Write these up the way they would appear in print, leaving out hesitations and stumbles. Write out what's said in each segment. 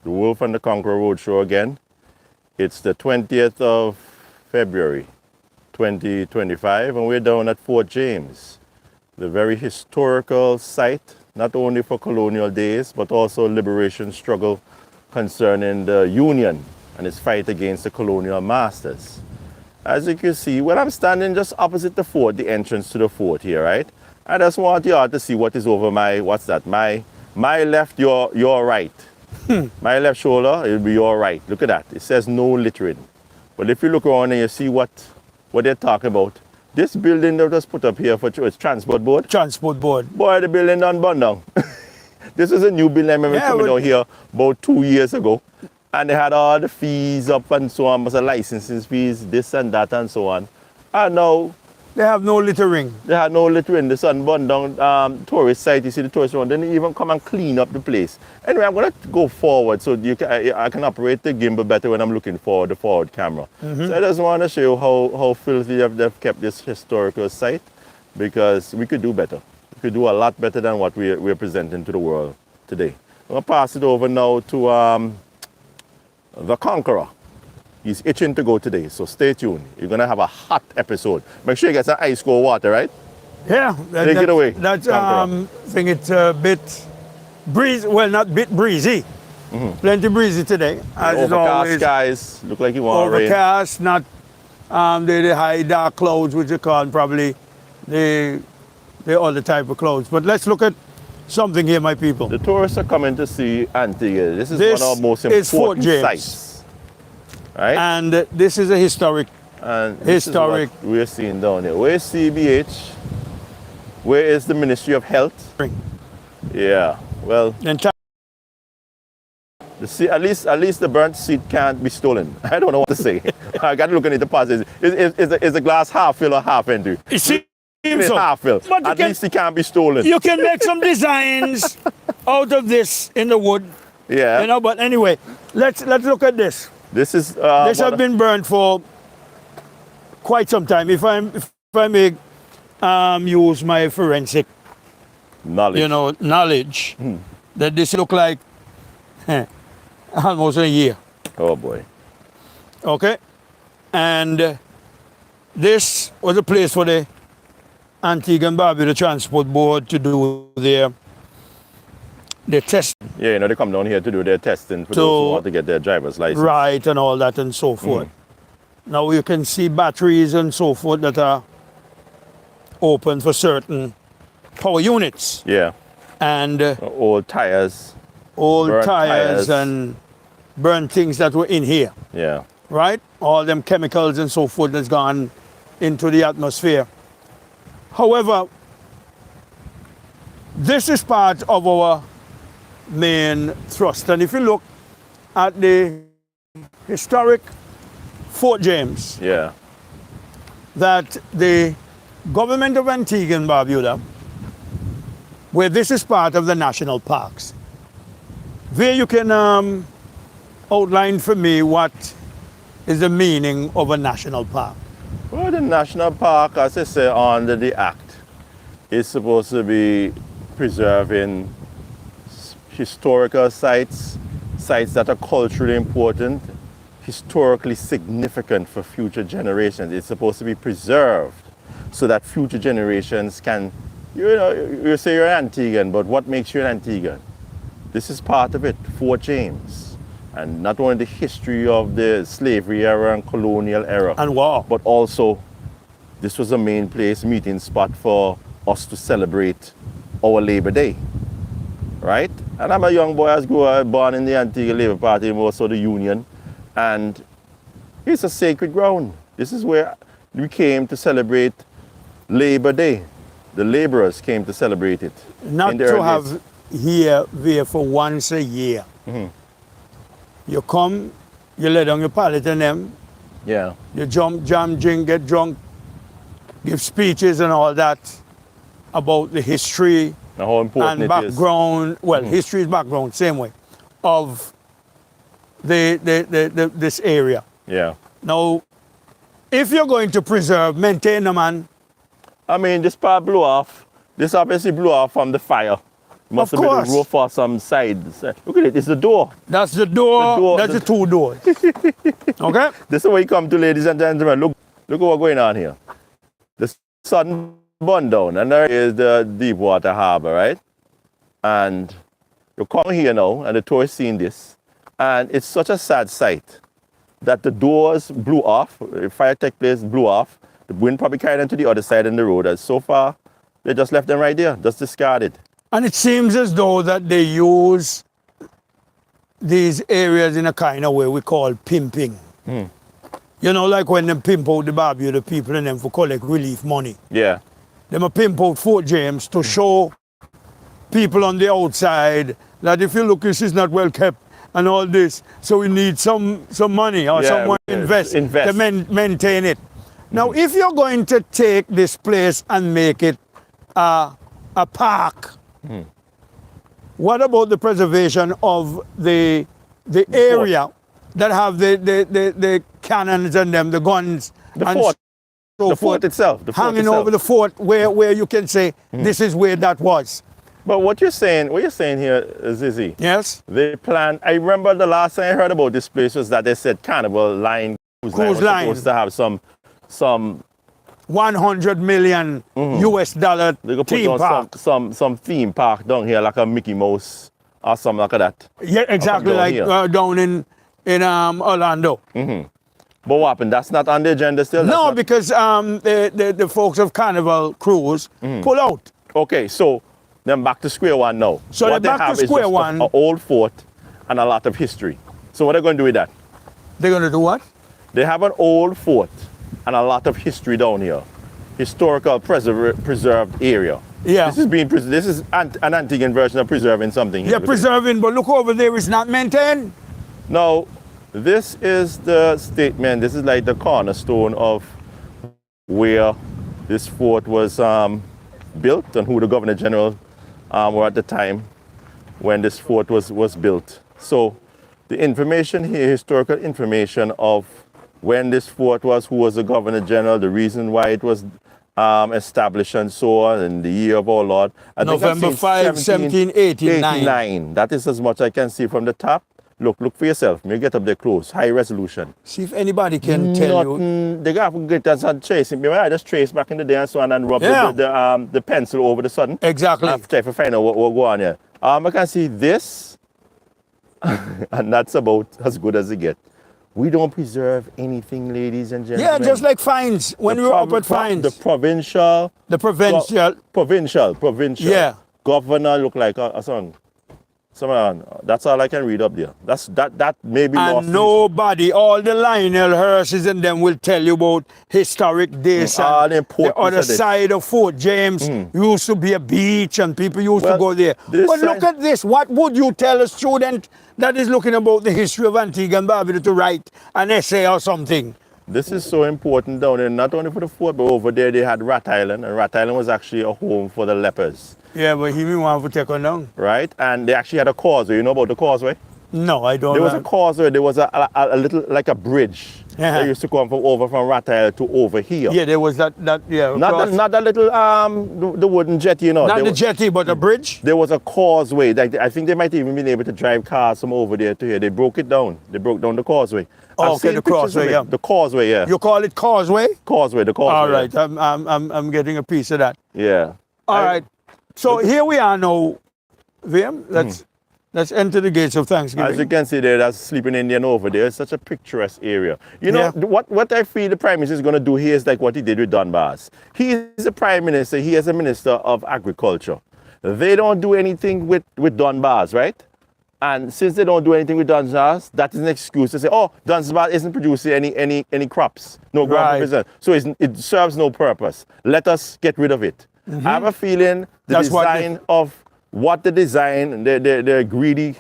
the Wolf and the Conqueror Roadshow again. It's the 20th of February, 2025, and we're down at Fort James, the very historical site, not only for colonial days, but also liberation struggle concerning the Union and its fight against the colonial masters. As you can see, well, I'm standing just opposite the fort, the entrance to the fort here, right? I just want you all to see what is over my, what's that? My left, your right. My left shoulder, it'll be your right. Look at that. It says no littering. But if you look around and you see what they're talking about, this building that was put up here for it's transport board. Transport board. Boy, the building done burned down. This is a new building I remember coming down here about 2 years ago. And they had all the fees up and so on, the licensing fees, this and that and so on. And now they have no littering. They had no littering. The sun burned down tourist site. You see the tourist one. Then they even come and clean up the place. Anyway, I'm going to go forward so I can operate the gimbal better when I'm looking forward, the forward camera. So I just want to show you how filthy they've kept this historical site, because we could do better. We could do a lot better than what we're presenting to the world today. I'm going to pass it over now to the Conqueror. He's itching to go today, so stay tuned. You're going to have a hot episode. Make sure you get some ice cold water, right? Yeah. Take it away. That's, I think it's a bit breezy. Well, not bit breezy. Plenty breezy today. As overcast skies. Look like you want rain. Overcast, not the high dark clouds, which you call probably the other type of clouds. But let's look at something here, my people. The tourists are coming to see Antigua. This is one of our most important sites. Right? And this is a historic. And this is what we're seeing down here. Where's CBH? Where is the Ministry of Health? Yeah. Well, at least the burnt seat can't be stolen. I don't know what to say. I got to look at the positive. Is the glass half full or half empty? It's so. half filled. But at least it can't be stolen. You can make some designs out of this in the wood. Yeah. You know, but anyway, let's look at this. This is this has been burned for quite some time. If I may use my forensic knowledge, that this look like almost a year. Oh boy. Okay. And this was a place for the Antigua and Barbuda Transport Board to do their testing. Yeah, they come down here to do their testing for those who want to get their driver's license. Right, and all that and so forth. Now you can see batteries and so forth that are open for certain power units. Yeah. And old tires. Old tires and burnt things that were in here. Yeah. Right? All them chemicals and so forth that's gone into the atmosphere. However, this is part of our main thrust. And if you look at the historic Fort James, that the government of Antigua and Barbuda, where this is part of the national parks, there you can outline for me what is the meaning of a national park. Well, the national park, as I say, under the Act, is supposed to be preserving historical sites that are culturally important, historically significant for future generations. It's supposed to be preserved so that future generations can, you say you're an Antiguan, but what makes you an Antiguan? This is part of it, Fort James. And not only the history of the slavery era and colonial era. And war. But also, this was a main place, meeting spot for us to celebrate our Labor Day. Right? And I'm a young boy, I was born in the Antigua Labour Party, and also the Union. And it's a sacred ground. This is where we came to celebrate Labor Day. The laborers came to celebrate it. Not to have here for once a year. You come, you lay down your pallet and them. Yeah. You jump, jam, drink, get drunk, give speeches and all that about the history how important and background. Well, history is background, same way, of this area. Yeah. Now, if you're going to preserve, maintain them, man. I mean, this part blew off. This obviously blew off from the fire. Must Of have been a course. roof or some side. Look at it, it's the door. That's the door. That's the two doors. Okay? This is where you come to, ladies and gentlemen. Look what's going on here. The sun burned down, and there is the Deepwater Harbor, right? And you come here now, and the tourists seen this, and it's such a sad sight that the doors blew off. The fire tech place blew off. The wind probably carried them to the other side of the road. And so far, they just left them right there, just discarded. And it seems as though that they use these areas in a kind of way we call pimping. You know, like when they pimp out the barbecue, the people in them for collect relief money. Yeah. Them a pimp out Fort James to show people on the outside that if you look, this is not well kept and all this. So we need some money or someone invest to maintain it. Now, if you're going to take this place and make it a park, what about the preservation of the area that have the cannons and them, the guns, The and fort. so The forth, fort itself. The fort hanging itself. over the fort where you can say this is where that was? But what you're saying here, Zizzy, Yes? they plan. I remember the last time I heard about this place was that they said Carnival Line Cruise line. was supposed to have some 100 million US dollar they could put theme on park. some theme park down here like a Mickey Mouse or something like that. Yeah, exactly, down like here. down in Orlando. But what happened? That's not on the agenda still? That's No, not- because the folks of Carnival Cruise pull out. Okay, so then back to square one now. So what they're they back to have is square just one. an old fort and a lot of history. So what are they going to do with that? They're going to do what? They have an old fort and a lot of history down here. Historical preserved area. Yeah. This is an Antiguan version of preserving something here. They're preserving, but look over there, it's not maintained. Now, this is the statement. This is like the cornerstone of where this fort was built and who the Governor General were at the time when this fort was built. So the information here, historical information of when this fort was, who was the Governor General, the reason why it was established and so on, and the year of our Lord. I think I've November seen 5, 1789. 89. That is as much I can see from the top. Look for yourself. May get up there close, high resolution. See if anybody can tell you. They got to get us and trace it. I just trace back in the day and so on and rub the pencil over the sudden. Exactly. I have to try to find out what go on here. I can see this, and that's about as good as it gets. We don't preserve anything, ladies and gentlemen. Yeah, just like fines, when we were up at fines. The provincial. Provincial. Yeah. Governor look like a son. Someone, that's all I can read up there. That may be lost. And nobody, all the Lionel Hearses and them will tell you about historic this and the other side of Fort James used to be a beach and people used to go there. But look at this. What would you tell a student that is looking about the history of Antigua and Barbuda to write an essay or something? This is so important down there, not only for the fort, but over there they had Rat Island, and Rat Island was actually a home for the lepers. Yeah, but he didn't want to take on down. Right? And they actually had a causeway. You know about the causeway? No, I don't know. There was a causeway. There was a little, like a bridge. That used to come over from Rat Island to over here. Yeah, there was that yeah. Not that little, the wooden jetty, you know. Not the jetty, but a bridge? There was a causeway. I think they might even been able to drive cars from over there to here. They broke it down. They broke down the causeway. Oh, okay, the causeway, yeah. The causeway, yeah. You call it causeway? Causeway, the causeway. All right, I'm getting a piece of that. Yeah. All right. So here we are now, Vere. Let's enter the gates of Thanksgiving. As you can see there, that's Sleeping Indian over there. It's such a picturesque area. You know, what I feel the Prime Minister is going to do here is like what he did with Donbass. He is a Prime Minister. He is a Minister of Agriculture. They don't do anything with Donbass, right? And since they don't do anything with Donbass, that is an excuse to say, oh, Donbass isn't producing any crops. No crop. So it serves no purpose. Let us get rid of it. I have a feeling the design, their greedy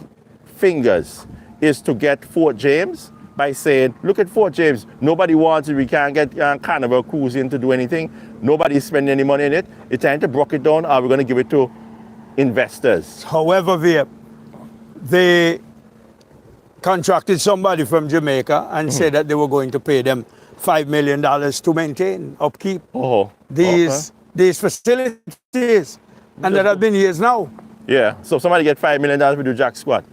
fingers is to get Fort James by saying, look at Fort James, nobody wants it, we can't get Carnival Cruise in to do anything, nobody's spending any money in it, it's time to broke it down, or we're going to give it to investors. However, Vere, they contracted somebody from Jamaica and said that they were going to pay them $5 million to maintain, upkeep these facilities, and that have been years now. Yeah. So somebody get $5 million to do jack squat.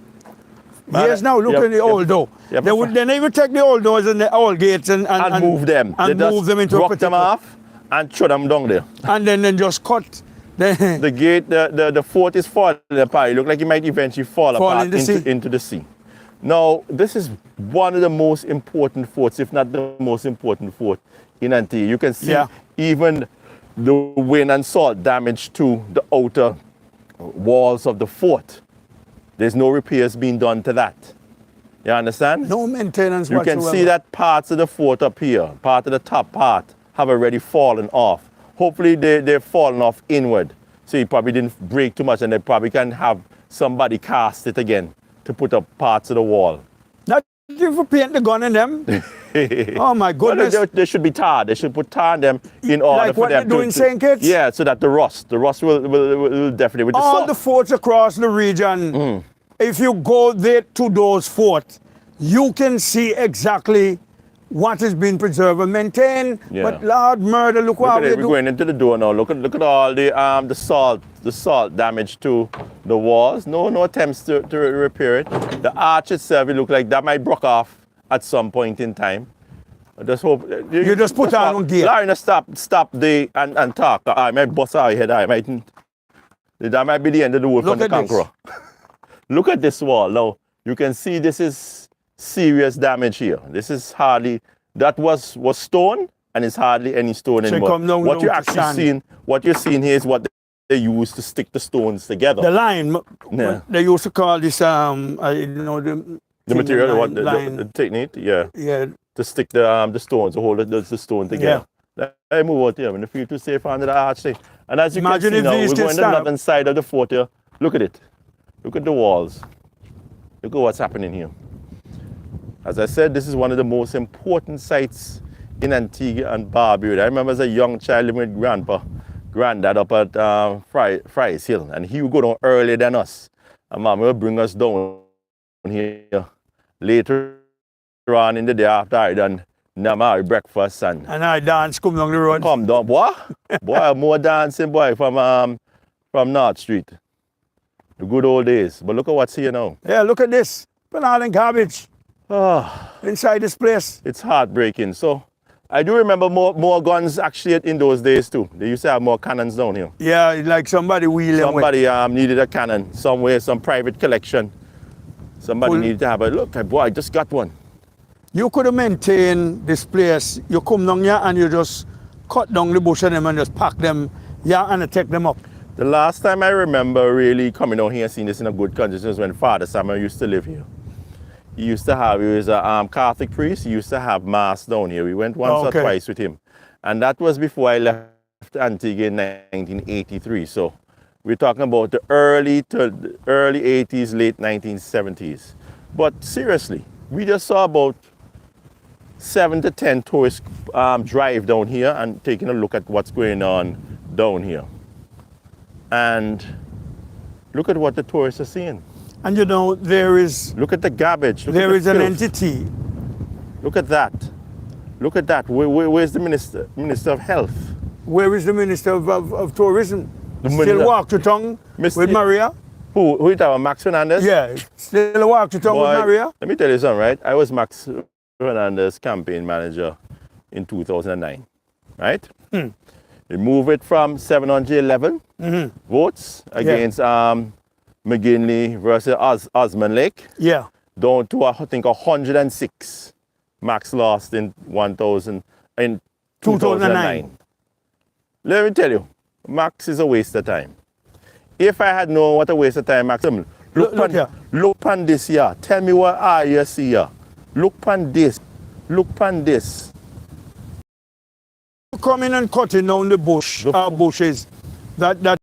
Yes, now look at the old door. They never take the old doors and the old gates and move them. And they move them into rock them off and throw them down there. And then just cut. The gate, the fort is falling apart. It looks like it might eventually fall apart into the sea. Now, this is one of the most important forts, if not the most important fort in Antigua. You can see even the wind and salt damage to the outer walls of the fort. There's no repairs being done to that. You understand? No maintenance whatsoever. You can see that parts of the fort up here, part of the top part, have already fallen off. Hopefully they've fallen off inward. So it probably didn't break too much and they probably can have somebody cast it again to put up parts of the wall. Not if we paint the gun in them. Oh my goodness. Well, they should be tarred. They should put tar in them in order for them to... Like what they do in St. Kitts? Yeah, so that the rust will definitely... With all the forts across the region, if you go there to those forts, you can see exactly what is being preserved and maintained. Yeah. But Lord murder, look what they do. We're going into the door now. Look at all the salt damage to the walls. No attempts to repair it. The arch itself, it look like that might break off at some point in time. I just hope you just put on gear. Larry, stop and talk. I might bust out your head. That might be the end of the world for the Conqueror. Look at this wall now. You can see this is serious damage here. This is hardly, that was stone and it's hardly any stone anymore. What you're seeing here is what they use to stick the stones together. The line, they used to call this, the material, the technique, yeah, to stick the stones, to hold the stone together. Yeah. Let me move out here. I'm going to feel too safe under the arch thing. And as you can see now, we're going to the northern side of the fort here. Look at it. Look at the walls. Look at what's happening here. As I said, this is one of the most important sites in Antigua and Barbuda. I remember as a young child living with granddad up at Fry's Hill, and he would go down earlier than us. And Mom would bring us down here later on in the day after I done breakfast and I dance come down the road. Come down, boy. Boy, more dancing boy from North Street. The good old days. But look at what's here now. Yeah, look at this. Banana garbage. Inside this place. It's heartbreaking. So I do remember more guns actually in those days too. They used to have more cannons down here. Yeah, like somebody wheeling. Somebody needed a cannon somewhere, some private collection. Somebody needed to have a look. Boy, I just got one. You could have maintained this place. You come down here and you just cut down the bush of them and just pack them and take them up. The last time I remember really coming down here and seeing this in a good condition was when Father Samuel used to live here. He was a Catholic priest. He used to have mass down here. We went once or twice with him. And that was before I left Antigua in 1983. So we're talking about the early 80s, late 1970s. But seriously, we just saw about 7 to 10 tourists drive down here and taking a look at what's going on down here. And look at what the tourists are seeing. And there is... Look at the garbage. There is an entity. Look at that. Look at that. Where's the Minister of Health? Where is the Minister of Tourism? Still walk to tongue with Maria? Who you talking about, Max Fernandez? Yeah, still walk to tongue with Maria. Let me tell you something, right? I was Max Fernandez campaign manager in 2009, right? They moved it from 711 votes against McGinley versus Osman Lake. Yeah. Down to, I think, 106. Max lost in 2009. Let me tell you, Max is a waste of time. If I had known what a waste of time, Max, look pan this here. Tell me what you see here. Look pan this. Look pan this. Coming and cutting down the bushes that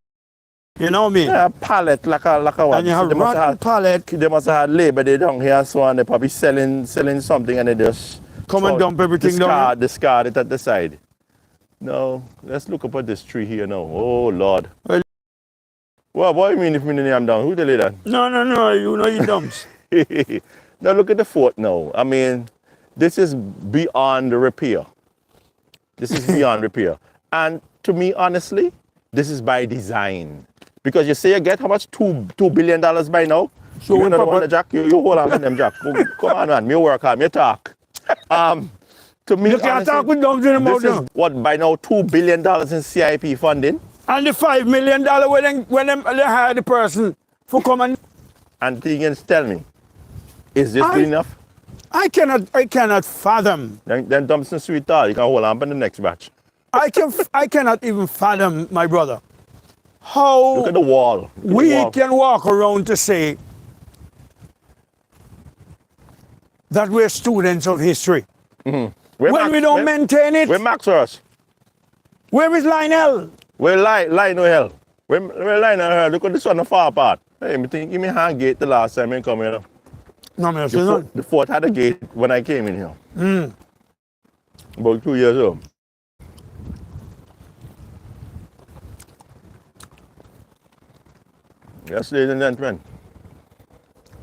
you know what I mean? Yeah, a pallet like a what? And you have rotten pallet. They must have had labor they down here, so and they're probably selling something and they just come and dump everything down. Discard it at the side. No, let's look up at this tree here now. Oh Lord. Well, what do you mean if me I'm down? Who the leader? No, you know you dumps. Now look at the fort now. I mean, this is beyond repair. This is beyond repair. And to me, honestly, this is by design. Because you say you get how much? $2 billion by now? So you when not Papa- want the Jack, you hold on to them, Jack. Come on, man. Me work hard, me talk. To me, You can't talk with dogs in the mouth this now. is what by now $2 billion in CIP funding. And the $5 million when they hire the person for come And things tell me, is this good enough? I cannot fathom. Then Thompson Sweet Tar, you can hold on for the next batch. I cannot even fathom, my brother, how Look at the wall. Look at the we wall. can walk around to say that we're students of history. Where When Max- we don't where- maintain it, Where Max was? where is Lionel? Where Lionel Hell? Where Lionel Hell? Look at this one the far part. Hey, me think give me hand gate the last time I come here. No, man, so The fort had a gate when I came in here. About 2 years old. Yes, ladies and gentlemen.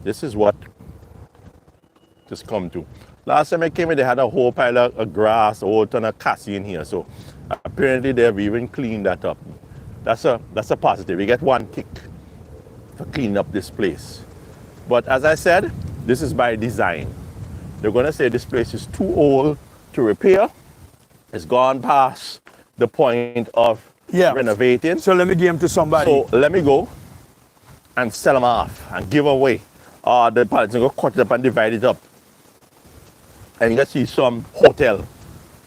This is what just come to. Last time I came in, they had a whole pile of grass, a whole ton of cassie in here. So apparently they've even cleaned that up. That's a positive. You get one kick for cleaning up this place. But as I said, this is by design. They're gonna say this place is too old to repair. It's gone past the point of renovating. So let me give him to somebody. So let me go and sell them off and give away. The pallets and go cut it up and divide it up. And you can see some hotel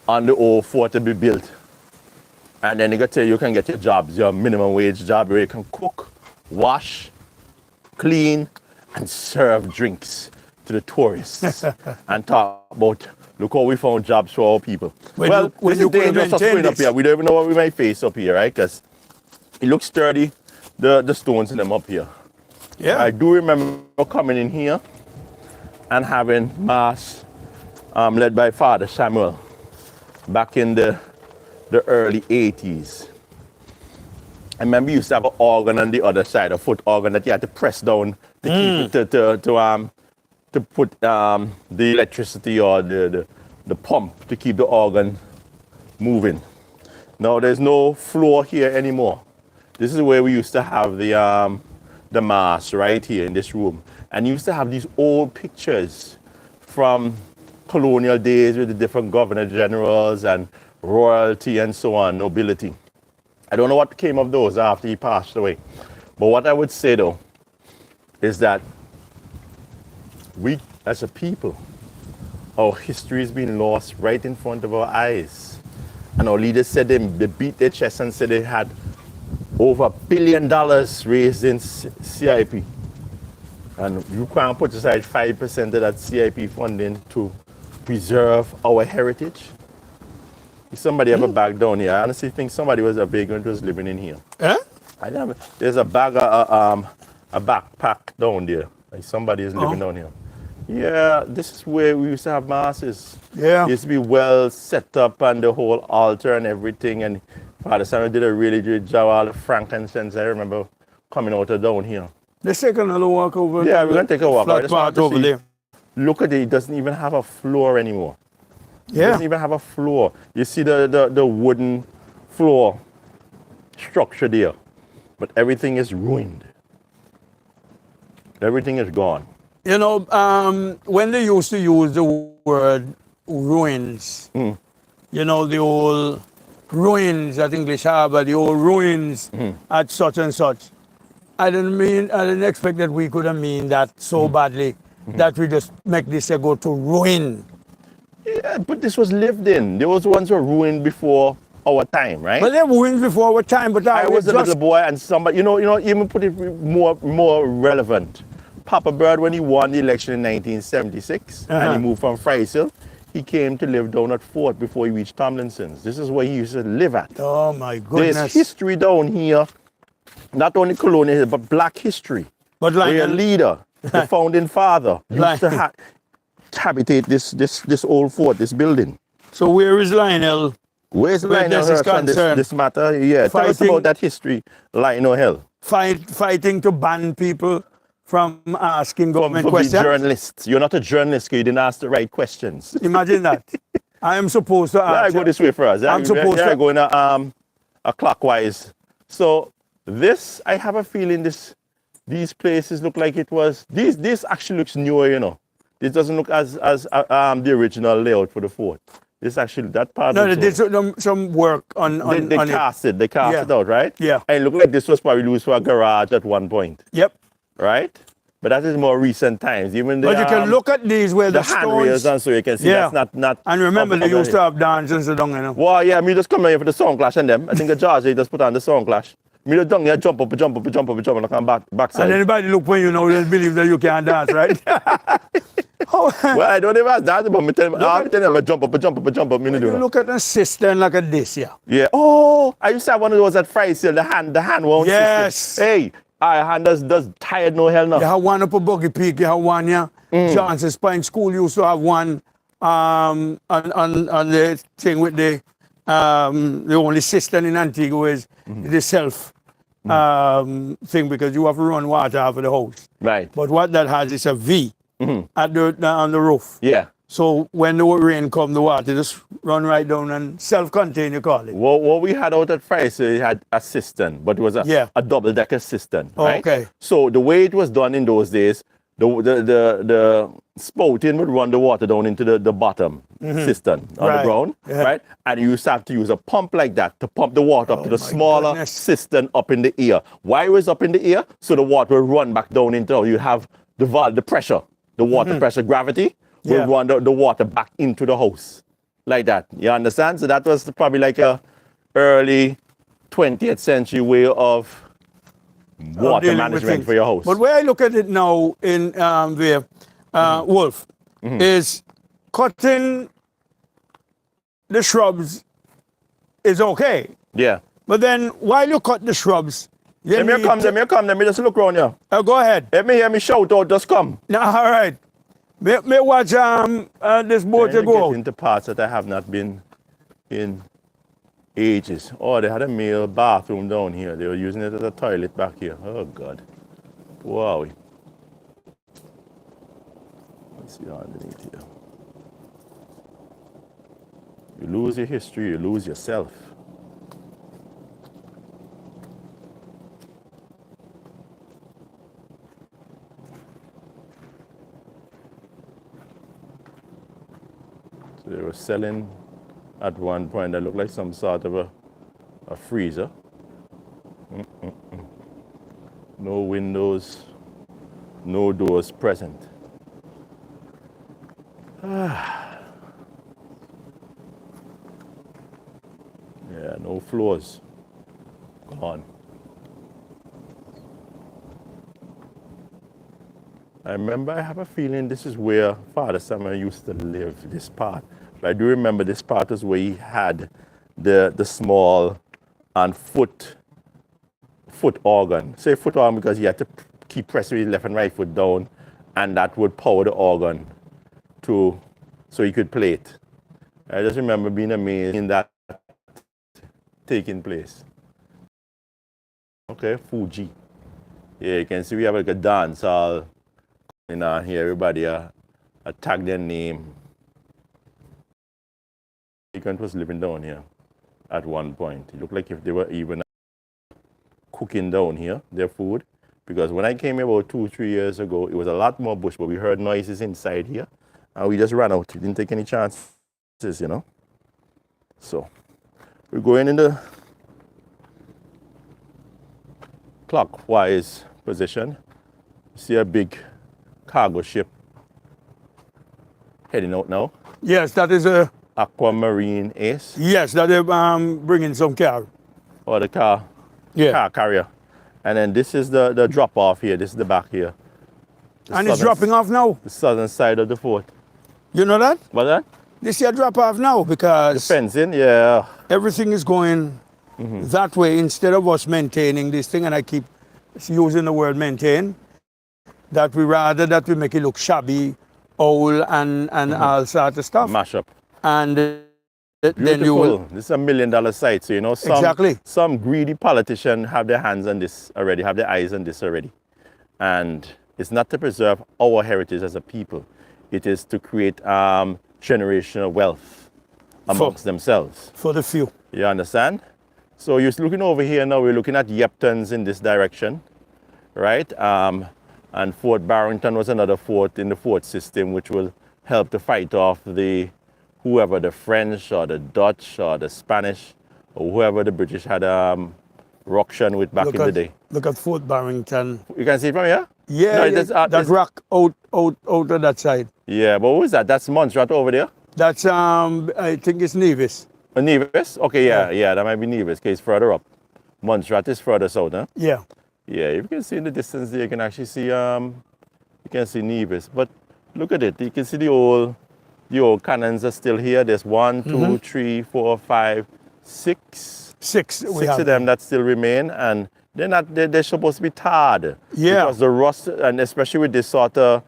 on the old fort to be built. And then you can tell you can get your jobs, your minimum wage job where you can cook, wash, clean, and serve drinks to the tourists. And talk about, look how we found jobs for our people. When This you is could dangerous us maintain going up this. here. We don't even know what we might face up here, right? Because it looks sturdy, the stones in them up here. Yeah. I do remember coming in here and having mass led by Father Samuel back in the early 80s. I remember you used to have an organ on the other side, a foot organ that you had to press down to keep it to put the electricity or the pump to keep the organ moving. Now there's no floor here anymore. This is where we used to have the mass right here in this room. And you used to have these old pictures from colonial days with the different governor generals and royalty and so on, nobility. I don't know what came of those after he passed away. But what I would say though, is that we as a people, our history is being lost right in front of our eyes. And our leaders said they beat their chest and said they had over $1 billion raised in CIP. And you can't put aside 5% of that CIP funding to preserve our heritage. If somebody ever back down here, I honestly think somebody was a vagrant was living in here. Eh? There's a bag of, a backpack down there. Like somebody is living down here. Yeah, this is where we used to have masses. Yeah. It used to be well set up and the whole altar and everything. And Father Samuel did a really good job. All the frankincense, I remember coming out of down here. Let's take another walk over. Yeah, we're going to take a walk. I Flat just want part to over see. there. Look at it, it doesn't even have a floor anymore. It Yeah. doesn't even have a floor. You see the wooden floor structure there. But everything is ruined. Everything is gone. You know, when they used to use the word ruins, you know, the old ruins at English Harbor, the old ruins at such and such. I didn't expect that we could have mean that so badly that we just make this a go to ruin. Yeah, but this was lived in. Those ones were ruined before our time, right? But they were ruins before our time, but I was a just, little boy and somebody, you know, even put it more relevant. Papa Bird, when he won the election in 1976 and he moved from Friesel, he came to live down at Fort before he reached Tomlinson's. This is where he used to live at. Oh my goodness. There's history down here, not only colonial, but black history. But like Where a leader, the founding father, used to habitate this old fort, this building. so where is Lionel? Where's Where Lionel this is Hurst on concerned? this matter? Yeah, tell us Fighting- about that history, Lionel Hill. Fighting to ban people from asking government For being questions? journalists. You're not a journalist because you didn't ask the right questions. Imagine that. I am supposed to I ask. go this way for us. I'm supposed yeah, to- going a clockwise. So This, I have a feeling these places look like it was, this actually looks newer, you know. This doesn't look as the original layout for the fort. This actually, that part. No, they did some work on they on cast it. They cast it out, right? Yeah. And it looked like this was probably used for a garage at one point. Yep. Right? But that is more recent times. Even the, but you can look at these where the handrails stones. and so you can see that's not. And remember, they used to have dances and you know. Well, yeah, me just come here for the sound clash and them. I think the George, they just put on the sound clash. Me just down here, jump up, and I come backside. And anybody look when you know, they believe that you can dance, right? Well, I don't even dance, but me tell them, I jump up, me do that. Look at a cistern like a this, yeah. Yeah. Oh, I used to have one of those at Fry Sale, the hand won't. Yes. Hey, our hand does tired no hell no. You have one up a Buggy Peak, you have one, yeah. Johnson's Pine School used to have one on the thing with the only cistern in Antigua is the self thing because you have to run water out of the house. Right. But what that has is a V at on the roof. Yeah. So when the rain comes, the water just run right down and self-contained, you call it. Well, what we had out at Fry's, it had a cistern, but it was a double-decker cistern, right? Okay. So the way it was done in those days, the spouting would run the water down into the bottom cistern on the ground, right? And you used to have to use a pump like that to pump the water up to the smaller cistern up in the ear. Why was up in the ear? So the water would run back down into, you have the pressure, the water pressure, gravity will run the water back into the house like that. You understand? So that was probably like a early 20th century way of water management for your house. But where I look at it now in Vere, Wolf, is cutting the shrubs is okay. Yeah. But then while you cut the shrubs, Let me come, let me just look around here. Go ahead. Let me hear me shout out, just come. No, all right. Me watch this boat to go out. Into parts that I have not been in ages. Oh, they had a male bathroom down here. They were using it as a toilet back here. Oh, God. Wow. Let's see underneath here. You lose your history, you lose yourself. So they were selling at one point that looked like some sort of a freezer. No windows, no doors present. Yeah, no floors. Gone. I remember, I have a feeling this is where Father Samuel used to live, this part. But I do remember this part is where he had the small and foot organ. Say foot organ because he had to keep pressing his left and right foot down, and that would power the organ so he could play it. I just remember being amazed in that taking place. Okay, Fuji. Yeah, you can see we have like a dance hall. You know, here everybody tag their name. Americans was living down here at one point. It looked like if they were even cooking down here, their food. Because when I came here about 2-3 years ago, it was a lot more bush, but we heard noises inside here. And we just ran out. We didn't take any chances, you know. So, we're going in the clockwise position. You see a big cargo ship heading out now. Yes, that is a Aquamarine Ace. Yes, that is bringing some car. Or the car carrier. And then this is the drop off here. This is the back here. And it's dropping off now. The southern side of the fort. You know that? What's that? This here drop off now because the fencing, yeah. Everything is going that way instead of us maintaining this thing, and I keep using the word maintain, that we make it look shabby, old, and all sort of stuff. Mash up. And then you will. This is $1 million site, so you know some greedy politician have their hands on this already, have their eyes on this already. And it's not to preserve our heritage as a people. It is to create generational wealth amongst themselves. For the few. You understand? So you're looking over here now, we're looking at Yeptons in this direction, right? And Fort Barrington was another fort in the fort system which will help to fight off whoever the French or the Dutch or the Spanish or whoever the British had ruction with back in the day. Look at Fort Barrington. You can see it from here? Yeah, No, that rock out of that side. Yeah, but what was that? That's Montserrat over there? That's, I think it's Nevis. Nevis? Okay, yeah, that might be Nevis, because it's further up. Montserrat is further south, huh? Yeah. Yeah, if you can see in the distance there, you can actually see Nevis. But look at it, you can see the old cannons are still here. There's 1, 2, 3, 4, 5, 6. Six of them that still remain, and they're supposed to be tarred. Yeah. Because the rust, and especially with this sort of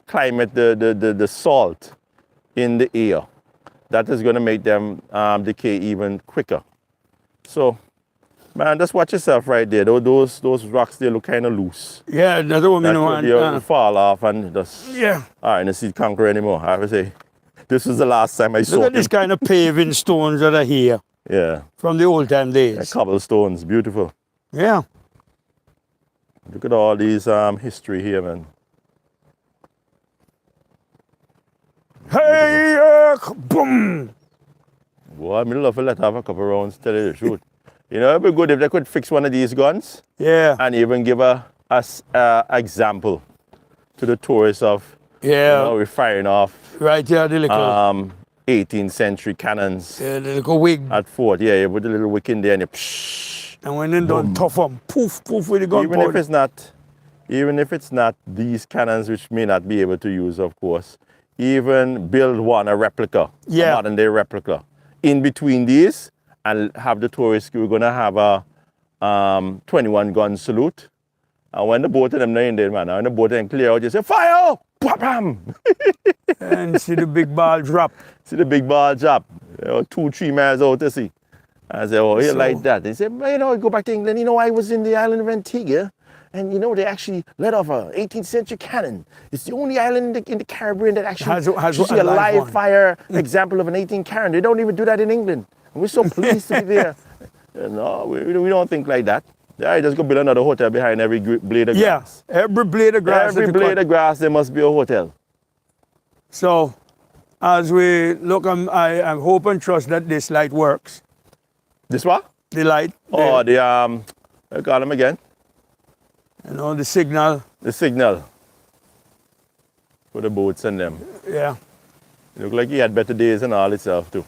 climate, the salt in the air, that is going to make them decay even quicker. So, man, just watch yourself right there. Those rocks, they look kind of loose. Yeah, that's what I mean. That fall off and just... Yeah. All right, I don't see Conqueror anymore. I have to say, this was the last time I saw him. Look at this kind of paving stones that are here. Yeah. From the old time days. Yeah, cobblestones, beautiful. Yeah. Look at all these history here, man. Hey, boom! Boy, I'd love to let have a couple rounds, tell you the truth. You know, it'd be good if they could fix one of these guns. Yeah. And even give a example to the tourists of, Yeah. you know, we're firing off Right here, the little... 18th century cannons yeah, the little wig. at fort. Yeah, you put the little wick in there and you psh. And when they done tough them, poof, poof with the gun. Even if it's not these cannons, which may not be able to use, of course, even build a replica, a modern day replica, in between these, and have the tourists. We're gonna have a 21 gun salute, and when the boat of them are in there, man, when the boat them clear out, you say fire, bam, And see the big ball drop. See the big ball drop, 2-3 miles out to sea. I say, oh, you like that? They say, well, you know, go back to England. You know, I was in the island of Antigua, and you know, they actually let off a 18th century cannon. It's the only island in the Caribbean that actually has a live fire example of an 18 cannon. They don't even do that in England. And we're so pleased to be there. No, we don't think like that. Yeah, just go build another hotel behind every blade of grass. Yeah, every blade of grass. Every blade of grass, there must be a hotel. So, as we look, I hope and trust that this light works. This what? The light. Oh, I call them again. You know, the signal. The signal. For the boats and them. Yeah. It look like he had better days and all itself too.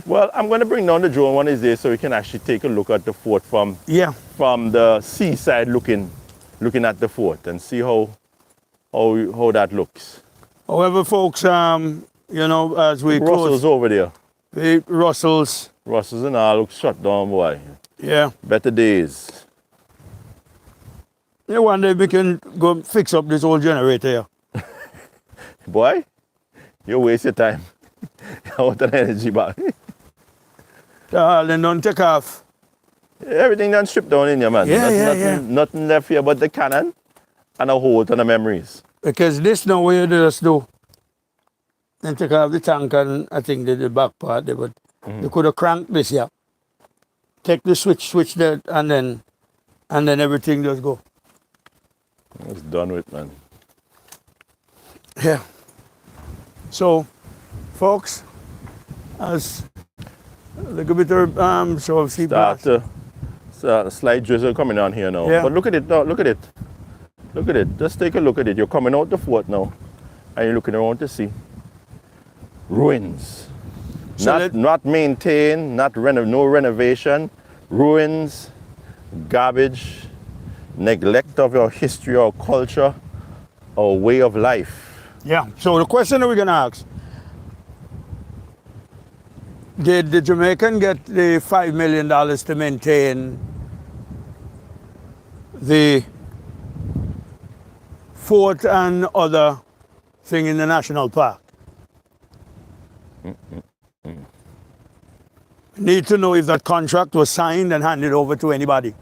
Well, I'm going to bring down the drone one of these days so we can actually take a look at the fort from the seaside looking at the fort and see how that looks. However, folks, you know, as we Russell's over there. The Russells and all look shut down, boy. Yeah. Better days. Yeah, one day we can go fix up this old generator here. Boy, you waste your time. I want an energy back. Then don't take off. Everything done stripped down in here, man. Nothing left here but the cannon and a whole ton of memories. Because this now what you just do. Then take off the tank and I think the back part there, but they could have cranked this here. Take the switch that and then everything just go. It's done with, man. Yeah. So, folks, as a little bit of so see a slight drizzle coming on here now. Yeah. But look at it now, look at it. Look at it. Just take a look at it. You're coming out the fort now and you're looking around to see ruins. So not maintained, no renovation, ruins, garbage, neglect of your history or culture or way of life. Yeah. So the question that we're gonna ask: did the Jamaican get the $5 million to maintain the fort and other thing in the national park? Need to know if that contract was signed and handed over to anybody.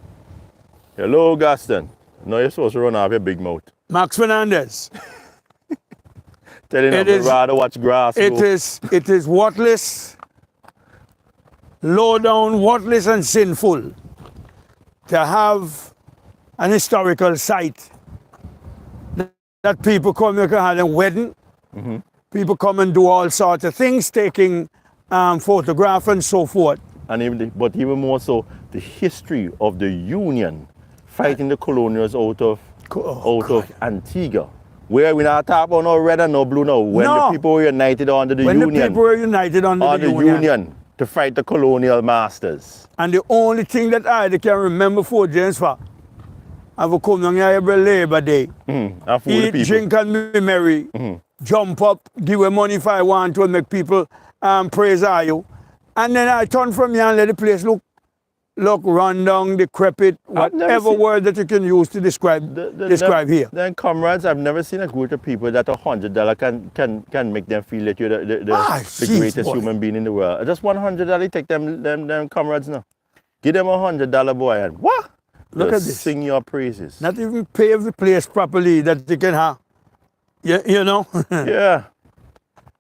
Hello, Gaston. No, you're supposed to run off your big mouth. Max Fernandez. Telling them I'd rather watch grass. It is worthless. low down, worthless and sinful to have an historical site that people come and have a wedding. People come and do all sorts of things, taking photographs and so forth. And even more so, the history of the Union fighting the colonials out of Antigua. Where we not talk about no red and no blue now. When the people were united under the Union. When the people were united under the Union to fight the colonial masters. And the only thing that I can remember for James for, I will come down here every Labor Day. Eat, drink and be merry. Jump up, give away money if I want to make people praise you. And then I turn from here and let the place look run down, decrepit, whatever word that you can use to describe here. Then, comrades, I've never seen a group of people that $100 can make them feel that you're the greatest human being in the world. Just $100, take them comrades now. Give them $100, boy, and what? Look at this. Sing your praises. Not even pave the place properly that they can have. You know? Yeah.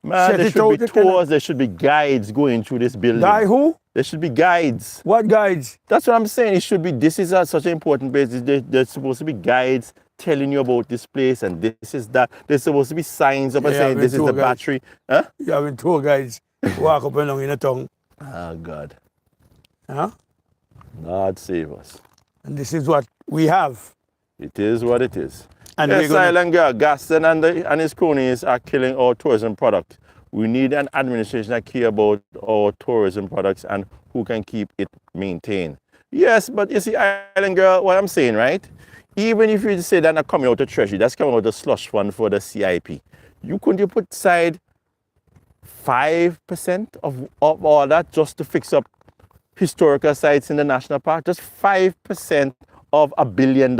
Man, there should be tours, there should be guides going through this building. Guy who? There should be guides. What guides? That's what I'm saying. It should be, this is such an important place. There's supposed to be guides telling you about this place and this is that. There's supposed to be signs up and saying this is the battery. Huh? You having tour guides walk up and down in a tongue. Oh, God. Huh? God save us. And this is what we have. It is what it is. And yes, Silent Girl, Gaston and his cronies are killing our tourism product. We need an administration that care about our tourism products and who can keep it maintained. Yes, but you see, Island Girl, what I'm saying, right? Even if you say that's not coming out of Treasury, that's coming out of the slush fund for the CIP. You put aside 5% of all that just to fix up historical sites in the national park? Just 5% of $1 billion.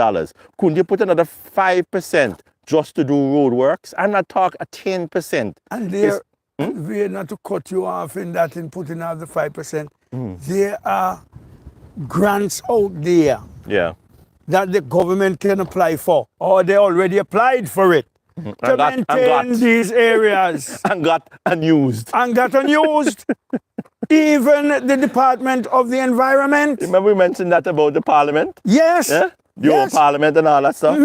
Couldn't you put another 5% just to do road works? I'm not talking a 10%. And we're not to cut you off in that in putting out the 5%. There are grants out there that the government can apply for, or they already applied for it to maintain these areas. And got unused. Even the Department of the Environment. Remember we mentioned that about the Parliament? Yes. Yeah? The old Parliament and all that stuff.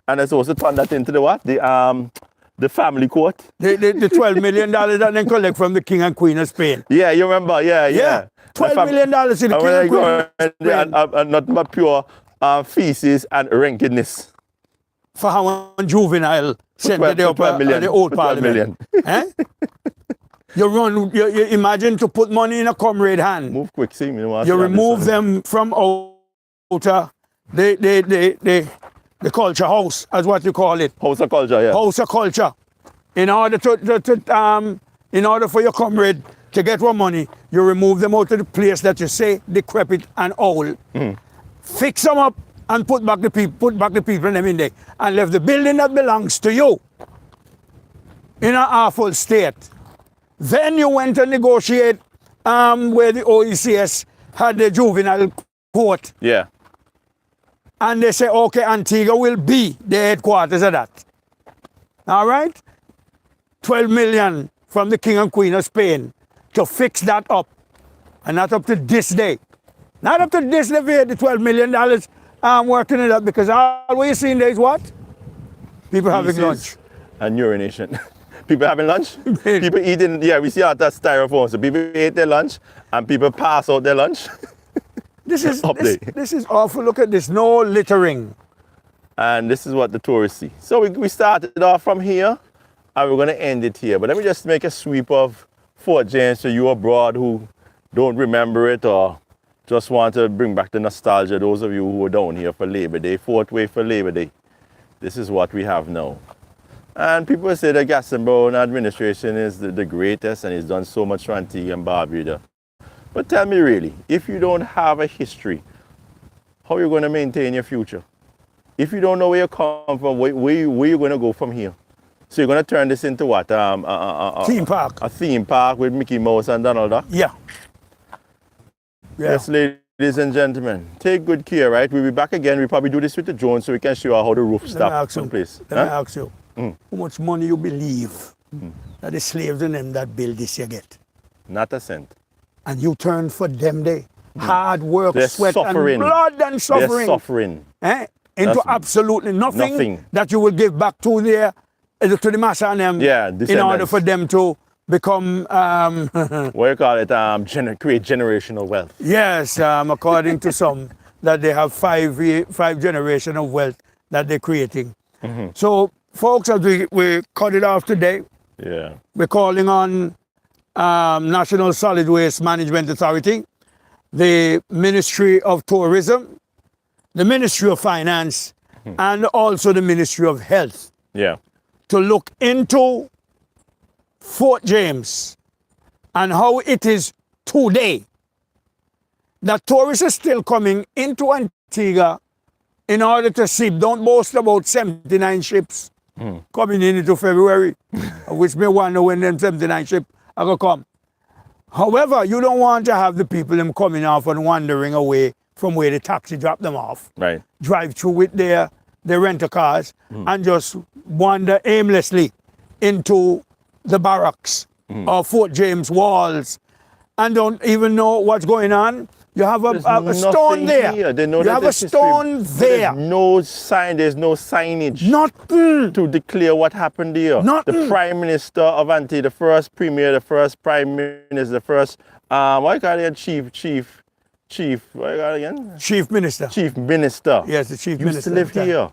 And it's also turn that into the what? The family court. The $12 million that they collect from the King and Queen of Spain. Yeah, you remember? Yeah. $12 million in the King and Queen of Spain. And nothing but pure feces and rankedness. For how juvenile sent to the old Parliament. You imagine to put money in a comrade hand. Move quick, see me. You remove them from outer the culture house, as what you call it. House of culture, yeah. House of culture. In order in order for your comrade to get more money, you remove them out of the place that you say decrepit and old. Fix them up and put back the people in them in there, and leave the building that belongs to you in an awful state. Then you went to negotiate where the OECS had the juvenile court. Yeah. And they say, okay, Antigua will be the headquarters of that. All right? 12 million from the King and Queen of Spain to fix that up. And not up to this day. Not up to this day, the $12 million working it up, because all what you're seeing there is what? People having lunch. And urination. People having lunch? People eating, we see all that styrofoam. So people ate their lunch and people pass out their lunch. This is awful. Look at this. No littering. And this is what the tourists see. So we started off from here and we're going to end it here. But let me just make a sweep of Fort James to you abroad who don't remember it or just want to bring back the nostalgia. Those of you who were down here for Labor Day, Fort Way for Labor Day. This is what we have now. And people say the Gaston Brown administration is the greatest and he's done so much for Antigua and Barbuda. But tell me really, if you don't have a history, how are you going to maintain your future? If you don't know where you come from, where you going to go from here? So you're going to turn this into what? Theme park. A theme park with Mickey Mouse and Donald Duck? Yeah. Yes, ladies and gentlemen, take good care, right? We'll be back again. We'll probably do this with the drone so we can show you how the roof stops someplace. Let me ask you, how much money you believe that the slaves and them that build this you get? Not a cent. And you turn for them day. Hard work, They're sweat, suffering. and blood and suffering. They're suffering. Into That's absolutely nothing, nothing that you will give back to to the master and them in order for them to become what you call it, create generational wealth. Yes, according to some, that they have five generations of wealth that they're creating. So folks, as we cut it off today, we're calling on National Solid Waste Management Authority, the Ministry of Tourism, the Ministry of Finance, and also the Ministry of Health to look into Fort James and how it is today. That tourists are still coming into Antigua in order to see. Don't boast about 79 ships coming in into February, which may wonder when them 79 ships are going to come. However, you don't want to have the people them coming off and wandering away from where the taxi dropped them off. Right. Drive through with their rental cars and just wander aimlessly into the barracks or Fort James walls and don't even know what's going on. You have a stone there. You have a stone there. There's no sign, there's no signage. Nothing. To declare what happened there. Nothing. The Prime Minister of Antigua, the first Premier, the first Prime Minister, the first, what you call it, Chief, what you call it again? Chief Minister. Chief Minister. Yes, the Chief Used Minister. to live here.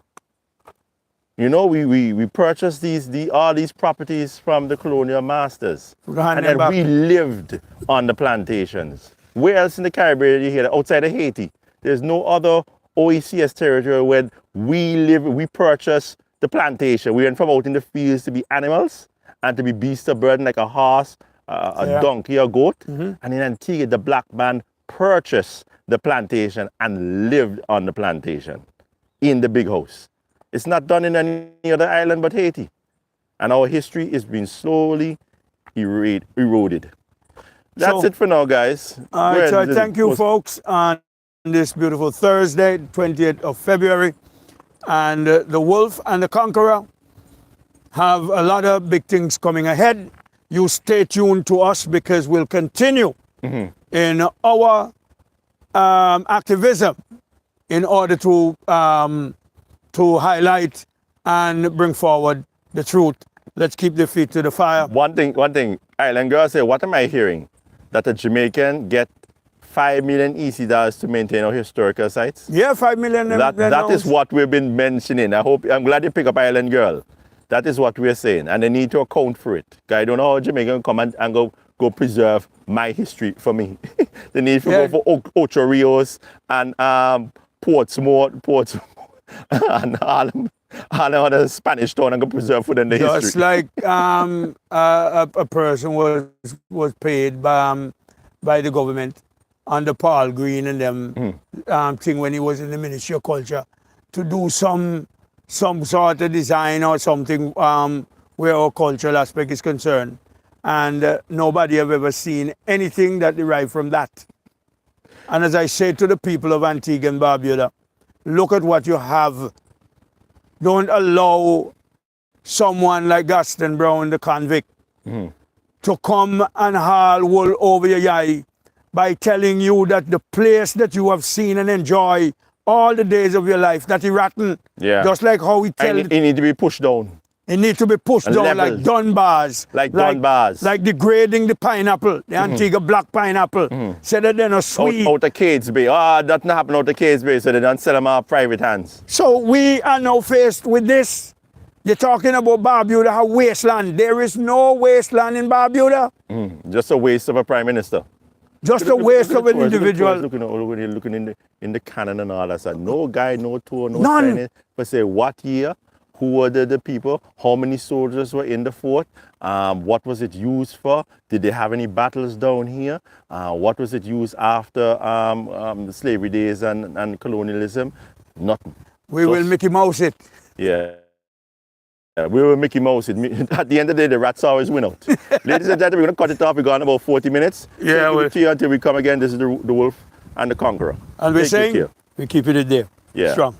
You know, we purchased all these properties from the colonial masters. And then we lived on the plantations. Where else in the Caribbean you hear that? Outside of Haiti? There's no other OECS territory where we purchased the plantation. We went from out in the fields to be animals and to be beasts of burden like a horse, a donkey, a goat. And in Antigua, the black man purchased the plantation and lived on the plantation in the big house. It's not done in any other island but Haiti. And our history is being slowly eroded. That's it for now, guys. All right, so thank you, folks, on this beautiful Thursday, 20th of February. And the Wolf and the Conqueror have a lot of big things coming ahead. You stay tuned to us because we'll continue in our activism in order to highlight and bring forward the truth. Let's keep the feet to the fire. One thing, Island Girl say, what am I hearing? That a Jamaican get $5 million EC dollars to maintain our historical sites? Yeah, 5 million. That is what we've been mentioning. I'm glad you pick up Island Girl. That is what we're saying. And they need to account for it. I don't know how Jamaican come and go preserve my history for me. They need to go for Ocho Rios and Portsmouth and Harlem. Other Spanish town and go preserve for them the history. Just like a person was paid by the government under Paul Green and them thing when he was in the Ministry of Culture to do some sort of design or something where our cultural aspect is concerned. And nobody have ever seen anything that derived from that. And as I say to the people of Antigua and Barbuda, look at what you have. Don't allow someone like Gaston Brown, the convict, to come and haul wool over your eye by telling you that the place that you have seen and enjoy all the days of your life, that is rotten. Yeah. Just like how we tell it need to be pushed down. It needs to be pushed down like Dunbars. Like degrading the pineapple, the Antigua black pineapple. So that they're not sweet. Out of Cades Bay. That not happen out of Cades Bay, so they don't sell them off private hands. So we are now faced with this. You're talking about Barbuda, how wasteland. There is no wasteland in Barbuda. Just a waste of a prime minister. Just a waste of an individual. Looking in the cannon and all that. So no guy, no tour, no None. sign. But say what year? Who were the people? How many soldiers were in the fort? What was it used for? Did they have any battles down here? What was it used after the slavery days and colonialism? Nothing. We will Mickey Mouse it. Yeah. We will Mickey Mouse it. At the end of the day, the rats always win out. Ladies and gentlemen, we're going to cut it off. We're gone about 40 minutes. Yeah. So keep it until we come again. This is the Wolf and the Conqueror. And we're saying we keep it there. Yeah. Strong.